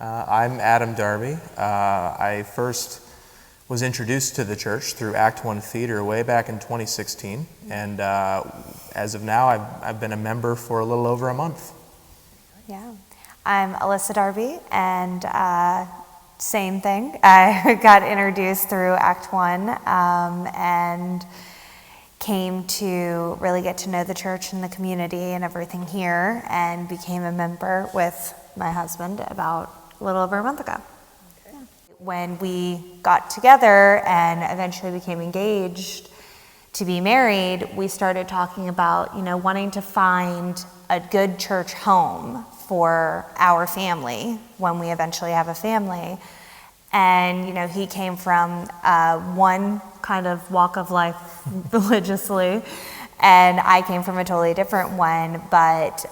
I'm Adam Darby. I first was introduced to the church through Act 1 Theater way back in 2016, and as of now, I've been a member for a little over a month. Yeah, I'm Alyssa Darby, and same thing. I got introduced through Act 1 and came to really get to know the church and the community and everything here, and became a member with my husband about a little over a month ago. Okay. Yeah. When we got together and eventually became engaged to be married, we started talking about, wanting to find a good church home for our family when we eventually have a family. And, he came from one kind of walk of life religiously, and I came from a totally different one, but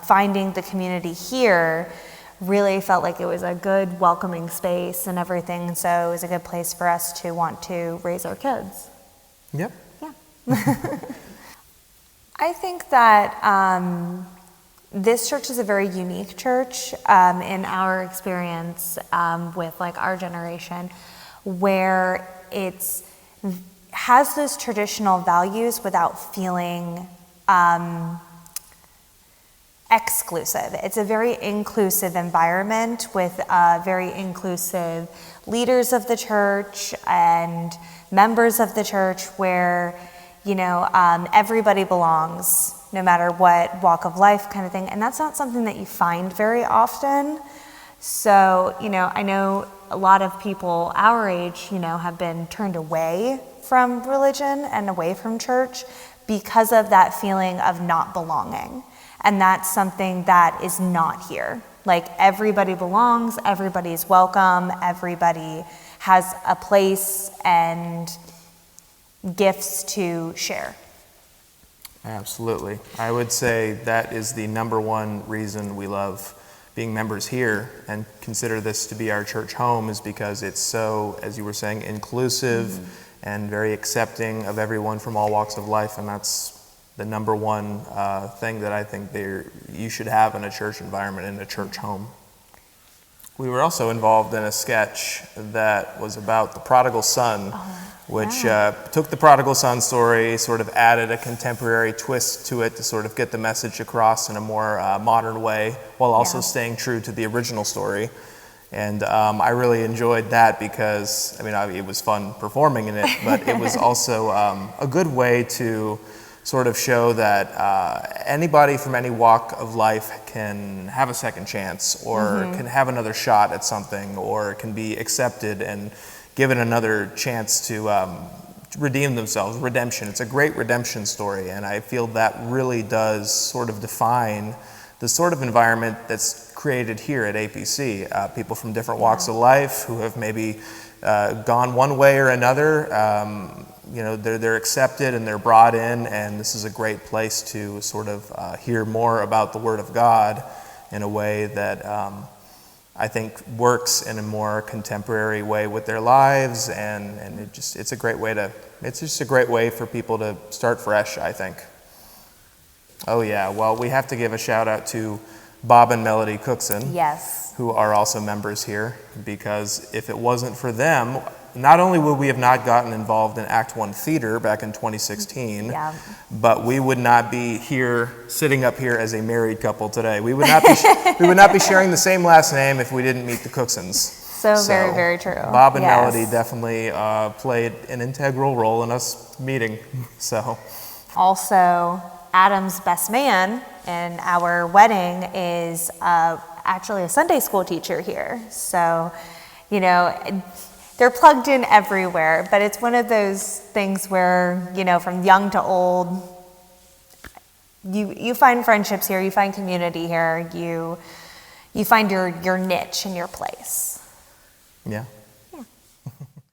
finding the community here really felt like it was a good, welcoming space and everything, so it was a good place for us to want to raise our kids. Yep. Yeah. I think that this church is a very unique church in our experience with our generation, where it has those traditional values without feeling exclusive. It's a very inclusive environment with very inclusive leaders of the church and members of the church where, everybody belongs, no matter what walk of life kind of thing. And that's not something that you find very often. So, I know a lot of people our age, have been turned away from religion and away from church because of that feeling of not belonging. And that's something that is not here. Everybody belongs, everybody's welcome, everybody has a place and gifts to share. Absolutely. I would say that is the number one reason we love being members here and consider this to be our church home, is because it's so, as you were saying, inclusive and very accepting of everyone from all walks of life, and that's the number one thing that I think you should have in a church environment, in a church home. We were also involved in a sketch that was about the prodigal son, which took the prodigal son story, sort of added a contemporary twist to it to sort of get the message across in a more modern way, while also staying true to the original story. And I really enjoyed that because, it was fun performing in it, but it was also a good way to sort of show that anybody from any walk of life can have a second chance, or can have another shot at something, or can be accepted and given another chance to redeem themselves. Redemption. It's a great redemption story, and I feel that really does sort of define the sort of environment that's created here at APC. People from different walks of life who have maybe gone one way or another, they're accepted and they're brought in, and this is a great place to sort of hear more about the Word of God in a way that I think works in a more contemporary way with their lives, and it's just a great way for people to start fresh, I think. Oh yeah, well, we have to give a shout out to Bob and Melody Cookson, who are also members here, because if it wasn't for them, not only would we have not gotten involved in Act 1 Theater back in 2016, but we would not be here, sitting up here as a married couple today. We would not be sharing the same last name if we didn't meet the Cooksons. So very, very true. Bob and Melody definitely played an integral role in us meeting. So, also, Adam's best man in our wedding is actually a Sunday school teacher here. So, they're plugged in everywhere, but it's one of those things where, from young to old, you find friendships here, you find community here, you find your niche and your place. Yeah,